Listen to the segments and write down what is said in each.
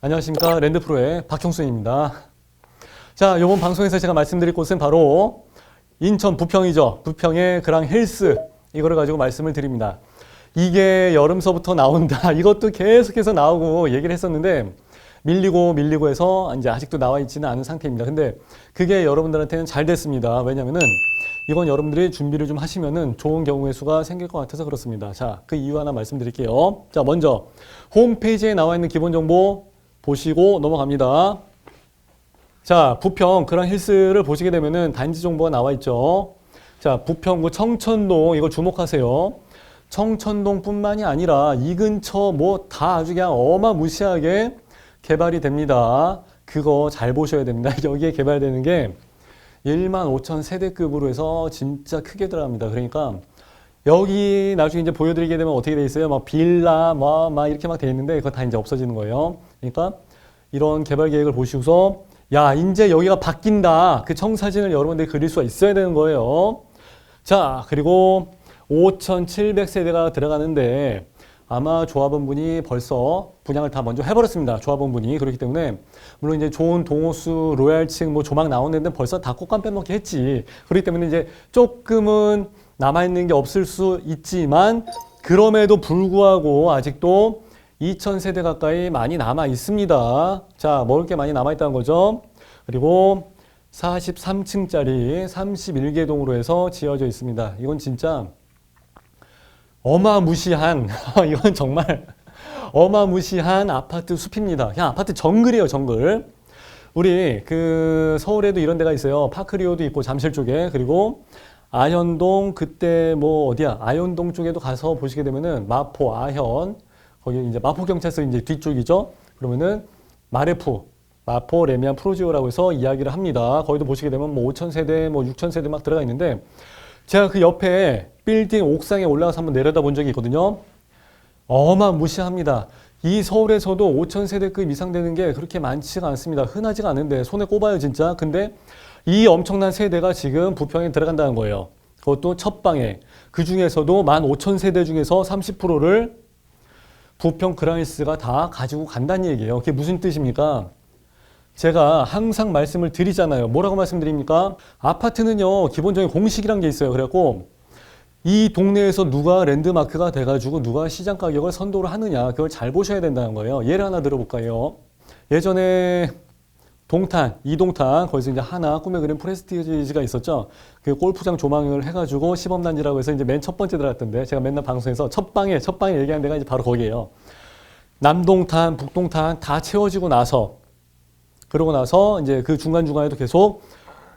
안녕하십니까. 랜드프로의 박형순입니다. 자, 이번 방송에서 제가 말씀드릴 곳은 바로 인천 부평이죠. 부평의 그랑힐스, 이거를 가지고 말씀을 드립니다. 이게 여름서부터 나온다. 이것도 계속해서 나오고 얘기를 했었는데 밀리고 해서 이제 아직도 나와 있지는 않은 상태입니다. 근데 그게 여러분들한테는 잘 됐습니다. 왜냐면은 이건 여러분들이 준비를 좀 하시면은 좋은 경우의 수가 생길 것 같아서 그렇습니다. 자, 그 이유 하나 말씀드릴게요. 자, 먼저 홈페이지에 나와 있는 기본 정보 보시고 넘어갑니다. 자, 부평 그랑힐스를 보시게 되면은 단지 정보가 나와 있죠. 자, 부평구 청천동, 이거 주목하세요. 청천동뿐만이 아니라 이 근처 뭐 다 아주 그냥 어마무시하게 개발이 됩니다. 그거 잘 보셔야 됩니다. 여기에 개발되는 게 15,000세대급으로 해서 진짜 크게 들어갑니다. 그러니까 여기 나중에 이제 보여드리게 되면 어떻게 돼 있어요? 막 빌라, 막 이렇게 막 돼 있는데 그거 다 이제 없어지는 거예요. 그러니까 이런 개발 계획을 보시고서 야, 이제 여기가 바뀐다. 그 청사진을 여러분들이 그릴 수가 있어야 되는 거예요. 자, 그리고 5,700세대가 들어가는데 아마 조합원분이 벌써 분양을 다 먼저 해버렸습니다. 조합원분이. 그렇기 때문에 물론 이제 좋은 동호수, 로얄층 뭐 조망 나오는데 벌써 다 꽃감 빼먹기 했지. 그렇기 때문에 이제 조금은 남아있는 게 없을 수 있지만 그럼에도 불구하고 아직도 2,000세대 가까이 많이 남아 있습니다. 자, 먹을 게 많이 남아 있다는 거죠. 그리고 43층짜리 31개동으로 해서 지어져 있습니다. 이건 진짜 어마무시한 이건 정말 어마무시한 아파트 숲입니다. 그냥 아파트 정글이에요, 정글. 우리 그 서울에도 이런 데가 있어요. 파크리오도 있고 잠실 쪽에. 그리고 아현동, 그때 뭐 어디야? 아현동 쪽에도 가서 보시게 되면은 마포, 아현, 거기 이제 마포경찰서 이제 뒤쪽이죠. 그러면은 마포 레미안 프로지오라고 해서 이야기를 합니다. 거기도 보시게 되면 뭐 5,000세대, 뭐 6,000세대 막 들어가 있는데 제가 그 옆에 빌딩 옥상에 올라가서 한번 내려다 본 적이 있거든요. 어마무시합니다. 이 서울에서도 5,000세대급 이상 되는 게 그렇게 많지가 않습니다. 흔하지가 않은데 손에 꼽아요, 진짜. 근데 이 엄청난 세대가 지금 부평에 들어간다는 거예요. 그것도 첫 방에. 그 중에서도 15,000세대 중에서 30%를 부평 그랑힐스가 다 가지고 간다는 얘기예요. 그게 무슨 뜻입니까? 제가 항상 말씀을 드리잖아요. 뭐라고 말씀드립니까? 아파트는요, 기본적인 공식이란 게 있어요. 그래갖고 이 동네에서 누가 랜드마크가 돼가지고 누가 시장 가격을 선도를 하느냐, 그걸 잘 보셔야 된다는 거예요. 예를 하나 들어볼까요? 예전에 동탄, 이동탄, 거기서 이제 하나 꿈에 그린 프레스티지가 있었죠. 그 골프장 조망을 해가지고 시범단지라고 해서 이제 맨 첫 번째 들어갔던데, 제가 맨날 방송에서 첫 방에 얘기한 데가 이제 바로 거기에요. 남동탄, 북동탄 다 채워지고 나서, 그러고 나서 이제 그 중간중간에도 계속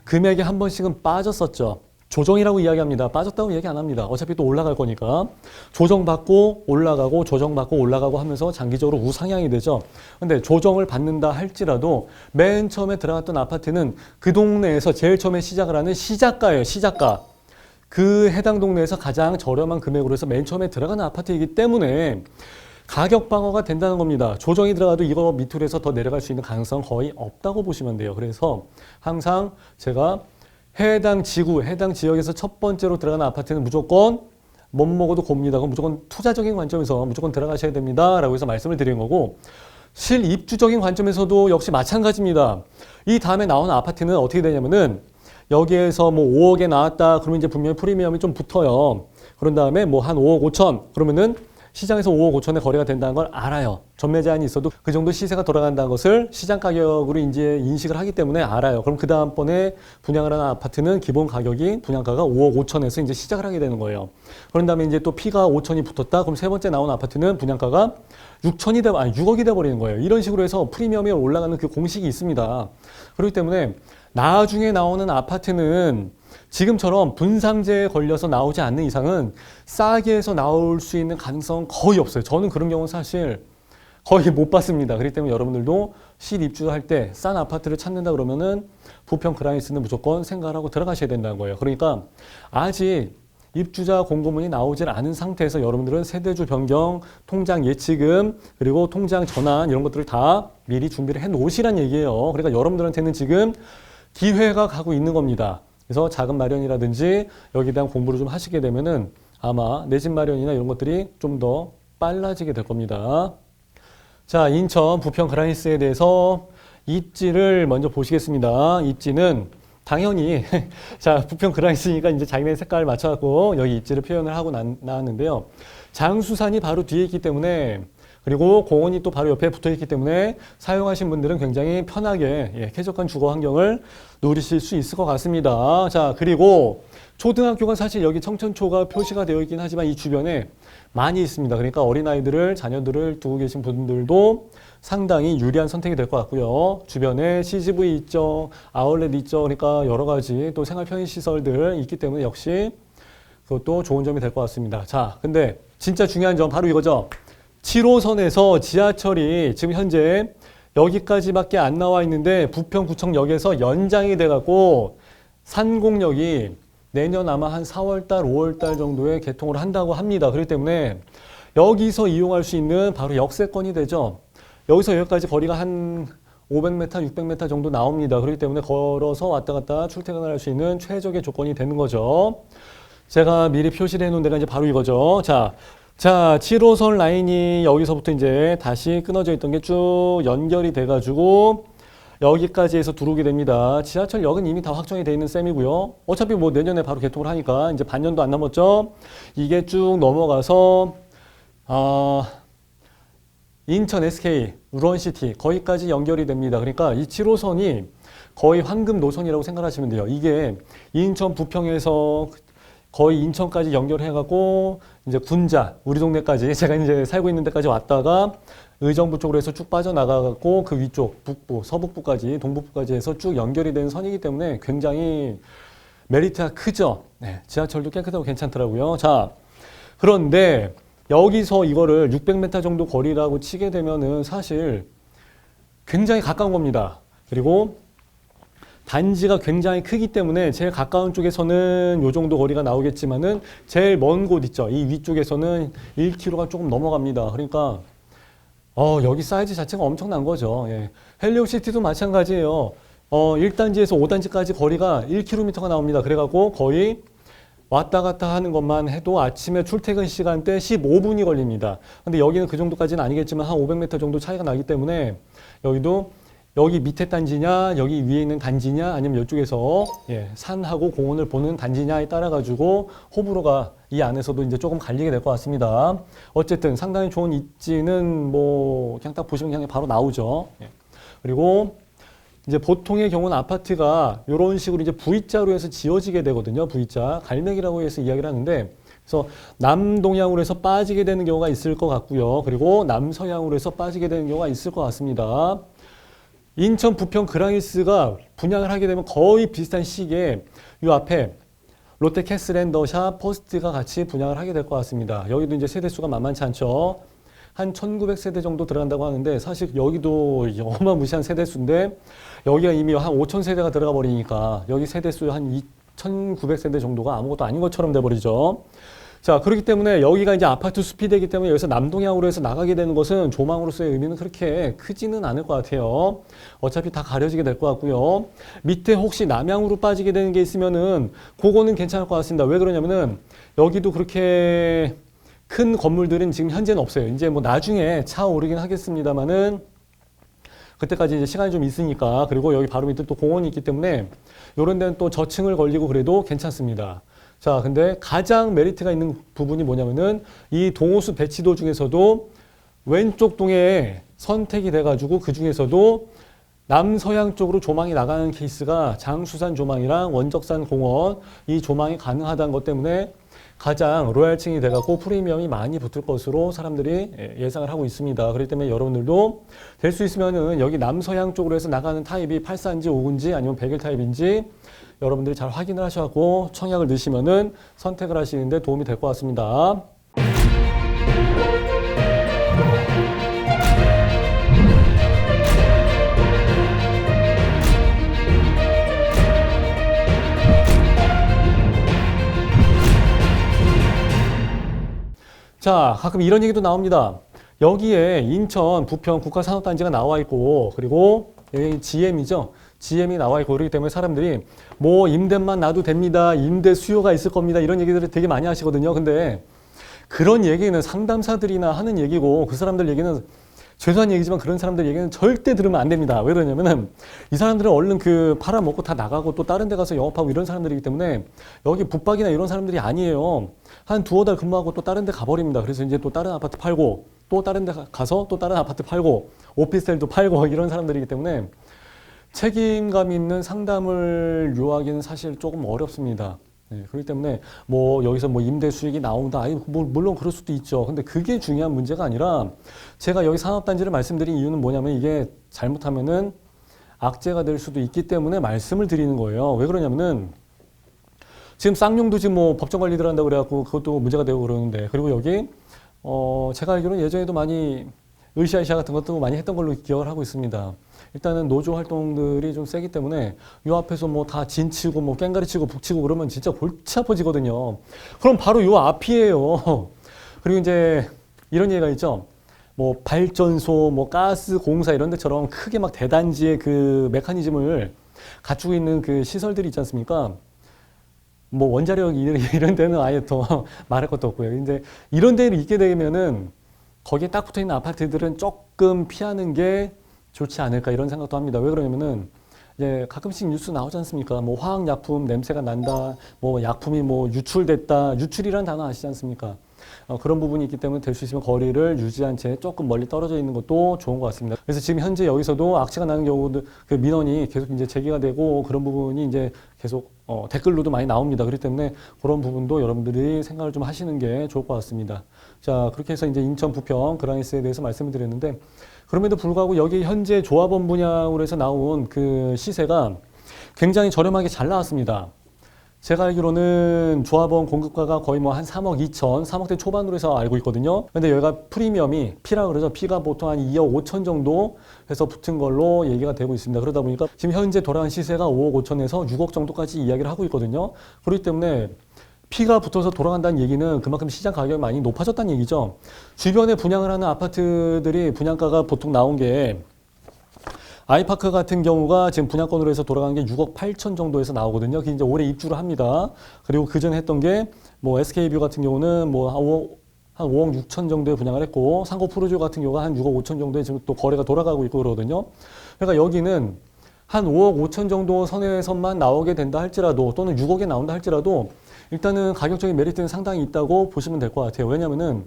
금액이 한 번씩은 빠졌었죠. 조정이라고 이야기합니다. 빠졌다고 얘기 안 합니다. 어차피 또 올라갈 거니까. 조정받고 올라가고 조정받고 올라가고 하면서 장기적으로 우상향이 되죠. 근데 조정을 받는다 할지라도 맨 처음에 들어갔던 아파트는 그 동네에서 제일 처음에 시작을 하는 시작가예요. 시작가. 그 해당 동네에서 가장 저렴한 금액으로 해서 맨 처음에 들어가는 아파트이기 때문에 가격 방어가 된다는 겁니다. 조정이 들어가도 이거 밑으로 해서 더 내려갈 수 있는 가능성은 거의 없다고 보시면 돼요. 그래서 항상 제가 해당 지구, 해당 지역에서 첫 번째로 들어가는 아파트는 무조건 못 먹어도 곱니다. 그럼 무조건 투자적인 관점에서 무조건 들어가셔야 됩니다. 라고 해서 말씀을 드린 거고, 실입주적인 관점에서도 역시 마찬가지입니다. 이 다음에 나오는 아파트는 어떻게 되냐면은 여기에서 뭐 5억에 나왔다. 그러면 이제 분명히 프리미엄이 좀 붙어요. 그런 다음에 뭐 한 5억 5천. 그러면은 시장에서 5억 5천에 거래가 된다는 걸 알아요. 전매 제한이 있어도 그 정도 시세가 돌아간다는 것을 시장 가격으로 이제 인식을 하기 때문에 알아요. 그럼 그 다음번에 분양을 하는 아파트는 기본 가격이 분양가가 5억 5천에서 이제 시작을 하게 되는 거예요. 그런 다음에 이제 또 P가 5천이 붙었다. 그럼 세 번째 나온 아파트는 분양가가 6억이 돼버리는 거예요. 이런 식으로 해서 프리미엄이 올라가는 그 공식이 있습니다. 그렇기 때문에 나중에 나오는 아파트는 지금처럼 분상제에 걸려서 나오지 않는 이상은 싸게 해서 나올 수 있는 가능성은 거의 없어요. 저는 그런 경우는 사실 거의 못 봤습니다. 그렇기 때문에 여러분들도 실입주할 때 싼 아파트를 찾는다 그러면은 부평 그랑힐스는 무조건 생각을 하고 들어가셔야 된다는 거예요. 그러니까 아직 입주자 공고문이 나오질 않은 상태에서 여러분들은 세대주 변경, 통장 예치금, 그리고 통장 전환 이런 것들을 다 미리 준비를 해 놓으시란 얘기예요. 그러니까 여러분들한테는 지금 기회가 가고 있는 겁니다. 그래서 자금 마련이라든지 여기에 대한 공부를 좀 하시게 되면은 아마 내 집 마련이나 이런 것들이 좀 더 빨라지게 될 겁니다. 자, 인천 부평 그라니스에 대해서 입지를 먼저 보시겠습니다. 입지는 당연히 자, 부평 그라니스니까 이제 자기네 색깔을 맞춰갖고 여기 입지를 표현을 하고 나왔는데요. 장수산이 바로 뒤에 있기 때문에 그리고 공원이 또 바로 옆에 붙어 있기 때문에 사용하신 분들은 굉장히 편하게 쾌적한 주거 환경을 누리실 수 있을 것 같습니다. 자, 그리고 초등학교가 사실 여기 청천초가 표시가 되어 있긴 하지만 이 주변에 많이 있습니다. 그러니까 어린아이들을, 자녀들을 두고 계신 분들도 상당히 유리한 선택이 될 것 같고요. 주변에 CGV 있죠, 아울렛 있죠. 그러니까 여러 가지 또 생활 편의시설들 있기 때문에 역시 그것도 좋은 점이 될 것 같습니다. 자, 근데 진짜 중요한 점 바로 이거죠. 7호선에서 지하철이 지금 현재 여기까지밖에 안 나와 있는데 부평구청역에서 연장이 돼갖고 산곡역이 내년 아마 한 4월달, 5월달 정도에 개통을 한다고 합니다. 그렇기 때문에 여기서 이용할 수 있는 바로 역세권이 되죠. 여기서 여기까지 거리가 한 500m, 600m 정도 나옵니다. 그렇기 때문에 걸어서 왔다 갔다 출퇴근을 할 수 있는 최적의 조건이 되는 거죠. 제가 미리 표시를 해놓은 데가 이제 바로 이거죠. 자, 7호선 라인이 여기서부터 이제 다시 끊어져 있던 게 쭉 연결이 돼가지고 여기까지 해서 들어오게 됩니다. 지하철역은 이미 다 확정이 돼 있는 셈이고요. 어차피 뭐 내년에 바로 개통을 하니까 이제 반년도 안 남았죠. 이게 쭉 넘어가서 인천 SK, 우런시티 거기까지 연결이 됩니다. 그러니까 이 7호선이 거의 황금 노선이라고 생각하시면 돼요. 이게 인천 부평에서 거의 인천까지 연결해갖고 이제 군자 우리 동네까지 제가 이제 살고 있는 데까지 왔다가 의정부 쪽으로 해서 쭉 빠져나가갖고 그 위쪽 북부, 서북부까지 동북부까지 해서 쭉 연결이 되는 선이기 때문에 굉장히 메리트가 크죠. 네, 지하철도 깨끗하고 괜찮더라고요. 자, 그런데 여기서 이거를 600m 정도 거리라고 치게 되면은 사실 굉장히 가까운 겁니다. 그리고 단지가 굉장히 크기 때문에 제일 가까운 쪽에서는 요 정도 거리가 나오겠지만은 제일 먼 곳 있죠. 이 위쪽에서는 1km가 조금 넘어갑니다. 그러니까 여기 사이즈 자체가 엄청난 거죠. 예. 헬리오시티도 마찬가지예요. 1단지에서 5단지까지 거리가 1km가 나옵니다. 그래갖고 거의 왔다 갔다 하는 것만 해도 아침에 출퇴근 시간대 15분이 걸립니다. 근데 여기는 그 정도까지는 아니겠지만 한 500m 정도 차이가 나기 때문에 여기도 여기 밑에 단지냐 여기 위에 있는 단지냐 아니면 이쪽에서 산하고 공원을 보는 단지냐에 따라 가지고 호불호가 이 안에서도 이제 조금 갈리게 될 것 같습니다. 어쨌든 상당히 좋은 입지는 뭐 그냥 딱 보시면 그냥 바로 나오죠. 그리고 이제 보통의 경우는 아파트가 이런 식으로 이제 V자로 해서 지어지게 되거든요. V자 갈매기라고 해서 이야기를 하는데 그래서 남동향으로 해서 빠지게 되는 경우가 있을 것 같고요. 그리고 남서향으로 해서 빠지게 되는 경우가 있을 것 같습니다. 인천 부평 그라니스가 분양을 하게 되면 거의 비슷한 시기에 이 앞에 롯데 캐슬앤더샵 포스트가 같이 분양을 하게 될 것 같습니다. 여기도 이제 세대수가 만만치 않죠. 한 1900세대 정도 들어간다고 하는데 사실 여기도 어마무시한 세대수인데 여기가 이미 한 5000세대가 들어가 버리니까 여기 세대수 한 2900세대 정도가 아무것도 아닌 것처럼 돼버리죠. 자, 그렇기 때문에 여기가 이제 아파트 숲이 되기 때문에 여기서 남동향으로 해서 나가게 되는 것은 조망으로서의 의미는 그렇게 크지는 않을 것 같아요. 어차피 다 가려지게 될 것 같고요. 밑에 혹시 남향으로 빠지게 되는 게 있으면은 그거는 괜찮을 것 같습니다. 왜 그러냐면은 여기도 그렇게 큰 건물들은 지금 현재는 없어요. 이제 뭐 나중에 차오르긴 하겠습니다만은 그때까지 이제 시간이 좀 있으니까 그리고 여기 바로 밑에 또 공원이 있기 때문에 이런 데는 또 저층을 걸리고 그래도 괜찮습니다. 자, 근데 가장 메리트가 있는 부분이 뭐냐면은 이 동호수 배치도 중에서도 왼쪽 동에 선택이 돼가지고 그 중에서도 남서향 쪽으로 조망이 나가는 케이스가 장수산 조망이랑 원적산 공원 이 조망이 가능하다는 것 때문에 가장 로얄층이 돼갖고 프리미엄이 많이 붙을 것으로 사람들이 예상을 하고 있습니다. 그렇기 때문에 여러분들도 될 수 있으면은 여기 남서향 쪽으로 해서 나가는 타입이 8사인지 5군지 아니면 100일 타입인지 여러분들이 잘 확인을 하셔갖고 청약을 넣으시면은 선택을 하시는데 도움이 될 것 같습니다. 자, 가끔 이런 얘기도 나옵니다. 여기에 인천 부평 국가산업단지가 나와 있고, 그리고 여기 GM이죠. GM이 나와 있고, 그렇기 때문에 사람들이 뭐 임대만 놔도 됩니다. 임대 수요가 있을 겁니다. 이런 얘기들을 되게 많이 하시거든요. 근데 그런 얘기는 상담사들이나 하는 얘기고, 그 사람들 얘기는 죄송한 얘기지만 그런 사람들 얘기는 절대 들으면 안 됩니다. 왜 그러냐면은 이 사람들은 얼른 그 팔아먹고 다 나가고 또 다른 데 가서 영업하고 이런 사람들이기 때문에 여기 붙박이나 이런 사람들이 아니에요. 한 두어 달 근무하고 또 다른 데 가버립니다. 그래서 이제 또 다른 아파트 팔고 또 다른 데 가서 또 다른 아파트 팔고 오피스텔도 팔고 이런 사람들이기 때문에 책임감 있는 상담을 요하기는 사실 조금 어렵습니다. 네, 그렇기 때문에 뭐 여기서 뭐 임대 수익이 나온다. 아니, 뭐 물론 그럴 수도 있죠. 근데 그게 중요한 문제가 아니라 제가 여기 산업단지를 말씀드린 이유는 뭐냐면 이게 잘못하면은 악재가 될 수도 있기 때문에 말씀을 드리는 거예요. 왜 그러냐면은 지금 쌍용도 지금 뭐 법정 관리들 한다고 그래갖고 그것도 문제가 되고 그러는데 그리고 여기 제가 알기로는 예전에도 많이 으쌰으쌰 같은 것도 많이 했던 걸로 기억을 하고 있습니다. 일단은 노조 활동들이 좀 세기 때문에 요 앞에서 뭐 다 진치고 뭐 깽가리 치고 북치고 그러면 진짜 골치 아파지거든요. 그럼 바로 요 앞이에요. 그리고 이제 이런 얘기가 있죠. 뭐 발전소, 뭐 가스 공사 이런 데처럼 크게 막 대단지의 그 메커니즘을 갖추고 있는 그 시설들이 있지 않습니까? 뭐 원자력 이런 데는 아예 더 말할 것도 없고요. 근데 이런 데를 있게 되면은 거기에 딱 붙어 있는 아파트들은 조금 피하는 게 좋지 않을까 이런 생각도 합니다. 왜 그러냐면은 이제 가끔씩 뉴스 나오지 않습니까? 뭐 화학약품 냄새가 난다, 뭐 약품이 뭐 유출됐다, 유출이란 단어 아시지 않습니까? 그런 부분이 있기 때문에 될 수 있으면 거리를 유지한 채 조금 멀리 떨어져 있는 것도 좋은 것 같습니다. 그래서 지금 현재 여기서도 악재가 나는 경우도 그 민원이 계속 이제 제기가 되고 그런 부분이 이제 계속 댓글로도 많이 나옵니다. 그렇기 때문에 그런 부분도 여러분들이 생각을 좀 하시는 게 좋을 것 같습니다. 자, 그렇게 해서 이제 인천 부평 그라니스에 대해서 말씀을 드렸는데 그럼에도 불구하고 여기 현재 조합원 분양으로 해서 나온 그 시세가 굉장히 저렴하게 잘 나왔습니다. 제가 알기로는 조합원 공급가가 거의 뭐 한 3억 2천, 3억대 초반으로 해서 알고 있거든요. 근데 여기가 프리미엄이, P라 그러죠. P가 보통 한 2억 5천 정도 해서 붙은 걸로 얘기가 되고 있습니다. 그러다 보니까 지금 현재 돌아간 시세가 5억 5천에서 6억 정도까지 이야기를 하고 있거든요. 그렇기 때문에 P가 붙어서 돌아간다는 얘기는 그만큼 시장 가격이 많이 높아졌다는 얘기죠. 주변에 분양을 하는 아파트들이 분양가가 보통 나온 게 아이파크 같은 경우가 지금 분양권으로 해서 돌아간 게 6억 8천 정도에서 나오거든요. 그게 이제 올해 입주를 합니다. 그리고 그전 했던 게 뭐 SK뷰 같은 경우는 뭐 한 5억 6천 정도에 분양을 했고 상고 프로조 같은 경우가 한 6억 5천 정도에 지금 또 거래가 돌아가고 있고 그러거든요. 그러니까 여기는 한 5억 5천 정도 선에서만 나오게 된다 할지라도 또는 6억에 나온다 할지라도 일단은 가격적인 메리트는 상당히 있다고 보시면 될 것 같아요. 왜냐면은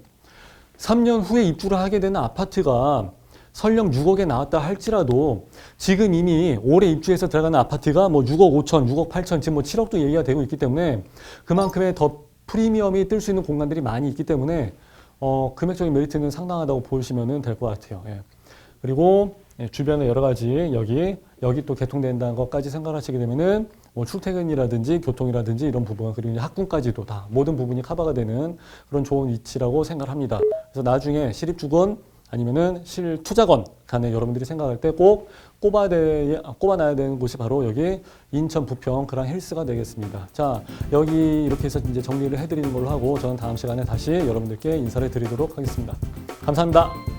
3년 후에 입주를 하게 되는 아파트가 설령 6억에 나왔다 할지라도 지금 이미 올해 입주해서 들어가는 아파트가 뭐 6억 5천, 6억 8천, 지금 뭐 7억도 얘기가 되고 있기 때문에 그만큼의 더 프리미엄이 뜰 수 있는 공간들이 많이 있기 때문에 금액적인 메리트는 상당하다고 보시면 될 것 같아요. 예. 그리고 주변에 여러 가지 여기 또 개통된다는 것까지 생각하시게 되면은 뭐 출퇴근이라든지 교통이라든지 이런 부분 그리고 이제 학군까지도 다 모든 부분이 커버가 되는 그런 좋은 위치라고 생각합니다. 그래서 나중에 시립주건 아니면은 실투자건 간에 여러분들이 생각할 때 꼭 꼽아놔야 되는 곳이 바로 여기 인천 부평 그랑 힐스가 되겠습니다. 자, 여기 이렇게 해서 이제 정리를 해드리는 걸로 하고 저는 다음 시간에 다시 여러분들께 인사를 드리도록 하겠습니다. 감사합니다.